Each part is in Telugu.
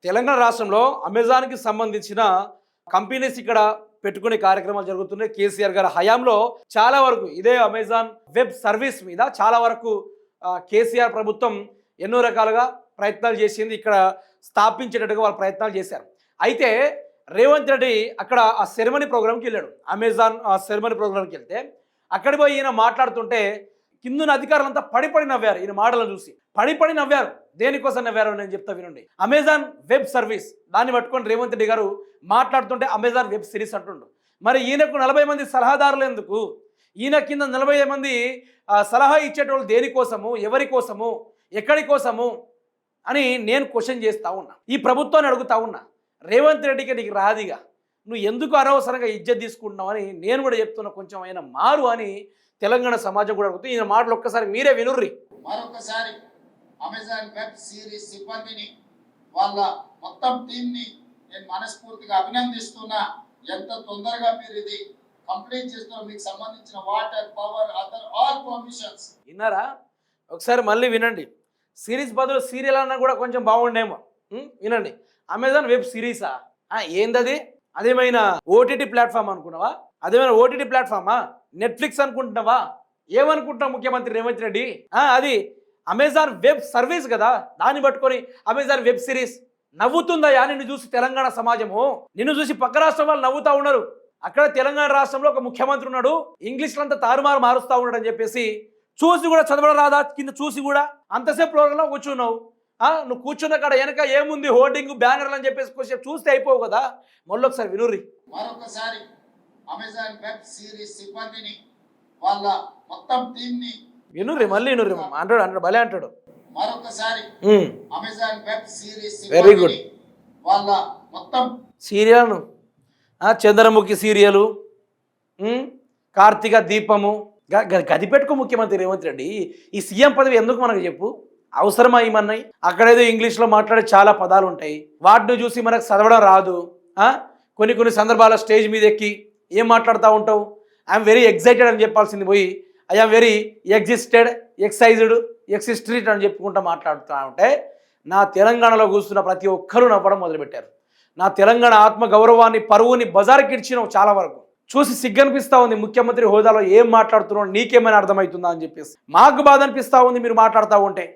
తెలంగాణ రాష్ట్రంలో అమెజాన్‌కి సంబంధించిన కంపెనీస్ ఇక్కడ పెట్టుకునే కార్యక్రమాలు జరుగుతున్నాయి. కేసీఆర్ గారి హయాంలో చాలా వరకు ఇదే అమెజాన్ వెబ్ సర్వీస్ మీద చాలా వరకు కేసీఆర్ ప్రభుత్వం ఎన్నో రకాలుగా ప్రయత్నాలు చేసింది. ఇక్కడ స్థాపించేటట్టుగా వాళ్ళు ప్రయత్నాలు చేశారు. అయితే రేవంత్ రెడ్డి అక్కడ ఆ సెరమనీ ప్రోగ్రామ్కి వెళ్ళాడు. అమెజాన్ సెరమనీ ప్రోగ్రామ్కి వెళ్తే అక్కడికి పోయి ఈయన మాట్లాడుతుంటే కిందున్న అధికారులంతా పడి నవ్వారు. ఈయన మాటలను చూసి పడి నవ్వారు. దేనికోసం నవ్వారు నేను చెప్తా వినండి. అమెజాన్ వెబ్ సర్వీస్ దాన్ని పట్టుకొని రేవంత్ రెడ్డి గారు మాట్లాడుతుంటే అమెజాన్ వెబ్ సిరీస్ అంటుండు. మరి ఈయనకు 40 మంది సలహాదారులు ఎందుకు? ఈయన కింద 40 మంది సలహా ఇచ్చేటోళ్ళు దేనికోసము, ఎవరి కోసము, ఎక్కడి కోసము అని నేను క్వశ్చన్ చేస్తూ ఉన్నా. ఈ ప్రభుత్వాన్ని అడుగుతా ఉన్నా, రేవంత్ రెడ్డికి నీకు రాదిగా, నువ్వు ఎందుకు అనవసరంగా ఇజ్జత్ తీసుకుంటున్నావు అని నేను కూడా చెప్తున్నా. కొంచెం అయినా మారు అని తెలంగాణ సమాజం కూడా అడుగుతుంది. ఈయన మాటలు ఒక్కసారి మీరే వినుర్రి. మరొకసారి అమెజాన్ వెబ్ సిరీస్ సిబ్బందిని వాళ్ళ మొత్తం టీంని నేను మనస్ఫూర్తిగా అభినందిస్తున్నా. ఎంత తొందరగా మీరు ఇది కంప్లీట్ చేస్తున్నా, మీకు సంబంధించిన water, power, other all permissions విన్నారా? ఒకసారి మళ్ళీ వినండి. సిరీస్ బదులు సీరియల్ అన్నా కూడా కొంచెం బాగుండేమో. వినండి. అమెజాన్ వెబ్ సిరీసా? ఏందది? అదేమైనా ఓటీటీ ప్లాట్ఫామ్ అనుకున్నావా? అదేమైనా ఓటీటీ ప్లాట్ఫామా? నెట్ఫ్లిక్స్ అనుకుంటున్నావా? ఏమనుకుంటున్నావు ముఖ్యమంత్రి రేవంత్ రెడ్డి? అది అమెజాన్ వెబ్ సర్వీస్ కదా, దాన్ని పట్టుకొని అమెజాన్ వెబ్ సిరీస్. నవ్వుతుందయా నిన్ను చూసి తెలంగాణ సమాజము? నిన్ను చూసి పక్క రాష్ట్రం వాళ్ళు నవ్వుతూ ఉన్నారు. అక్కడ తెలంగాణ రాష్ట్రంలో ఒక ముఖ్యమంత్రి ఉన్నాడు, ఇంగ్లీష్లో అంతా తారుమారు మారుస్తూ ఉన్నాడు అని చెప్పేసి చూసి కూడా చదవడం రాదా? కింద చూసి కూడా అంతసేపు ప్రోగ్రాంలో కూర్చున్నావు. నువ్వు కూర్చున్న కాడ వెనక ఏముంది, హోర్డింగ్, బ్యానర్లు అని చెప్పేసి కొంచెం చూస్తే అయిపోవు కదా. మళ్ళీ ఒకసారి వినుర్రి. మరొకసారి అమెజాన్ వెబ్ సిరీస్ సిబ్బందిని వాళ్ళ మొత్తం టీంని వినుర్రి, మళ్ళీ వినుర్రి. అంటాడు భలే అంటాడు. మరొకసారి Amazon web series very good. వాళ్ళ మొత్తం సీరియల్, చంద్రముఖి సీరియలు, కార్తీక దీపము, గది పెట్టుకో ముఖ్యమంత్రి రేవంత్ రెడ్డి. ఈ సీఎం పదవి ఎందుకు మనకు చెప్పు? అవసరమా ఏమన్నాయి? అక్కడేదో ఇంగ్లీష్లో మాట్లాడే చాలా పదాలు ఉంటాయి, వాటిని చూసి మనకు చదవడం రాదు. కొన్ని సందర్భాల స్టేజ్ మీద ఎక్కి ఏం మాట్లాడుతూ ఉంటావు? ఐఎమ్ వెరీ ఎక్సైటెడ్ అని చెప్పాల్సింది పోయి ఐఎమ్ వెరీ ఎక్సైజ్డ్ ఎక్సిస్ట్రీట్ అని చెప్పుకుంటూ మాట్లాడుతూ ఉంటే నా తెలంగాణలో కూర్చున్న ప్రతి ఒక్కరూ నవ్వడం మొదలుపెట్టారు. నా తెలంగాణ ఆత్మ గౌరవాన్ని, పరువుని బజారుకిడ్చినావు. చాలా వరకు చూసి సిగ్గనిపిస్తూ ఉంది. ముఖ్యమంత్రి హోదాలో ఏం మాట్లాడుతున్నావు, నీకేమైనా అర్థమవుతుందా అని చెప్పేసి మాకు బాధ అనిపిస్తూ ఉంది మీరు మాట్లాడుతూ ఉంటే.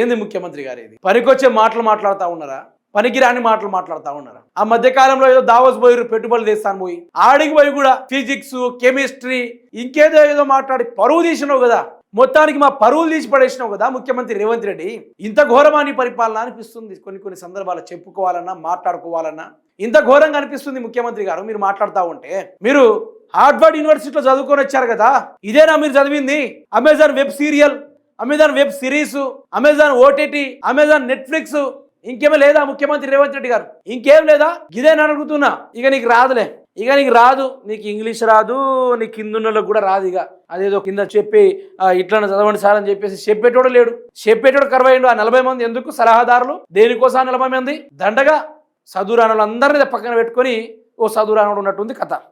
ఏంది ముఖ్యమంత్రి గారు ఇది? పనికొచ్చే మాటలు మాట్లాడుతూ ఉన్నారా? పనికిరాని మాటలు మాట్లాడుతూ ఉన్నారా? ఆ మధ్యకాలంలో ఏదో దావోస్ పోయి పెట్టుబడులు తెస్తాను పోయి ఆడికి పోయి కూడా ఫిజిక్స్, కెమిస్ట్రీ, ఇంకేదో మాట్లాడి పరువు తీసినావు కదా. మొత్తానికి మా పరువులు తీసి పడేసినావు కదా ముఖ్యమంత్రి రేవంత్ రెడ్డి. ఇంత ఘోరమాని పరిపాలన అనిపిస్తుంది. కొన్ని సందర్భాలు చెప్పుకోవాలన్నా, మాట్లాడుకోవాలన్నా ఇంత ఘోరంగా అనిపిస్తుంది ముఖ్యమంత్రి గారు మీరు మాట్లాడుతూ ఉంటే. మీరు హార్వర్డ్ యూనివర్సిటీలో చదువుకొని వచ్చారు కదా, ఇదేనా మీరు చదివింది? Amazon web serial, Amazon web series, Amazon OTT, Amazon Netflix, ఇంకేమీ లేదా ముఖ్యమంత్రి రేవంత్ రెడ్డి గారు? ఇంకేం లేదా? ఇదేనా అడుగుతున్నా. ఇక నీకు రాదులే, ఇక నీకు రాదు. నీకు ఇంగ్లీష్ రాదు, నీ కిందున్నోళ్ళకి కూడా రాదు. ఇక అదేదో కింద చెప్పి ఇట్లా చదవండి సార్ అని చెప్పేసి చెప్పేటోడు లేడు. చెప్పేటోడు కరువైండు. ఆ 40 మంది ఎందుకు సలహాదారులు? దేనికోసం 40 మంది? దండగా చదువురానులు అందరినీ పక్కన పెట్టుకొని ఓ చదువురానుడు ఉన్నట్టుంది కథ.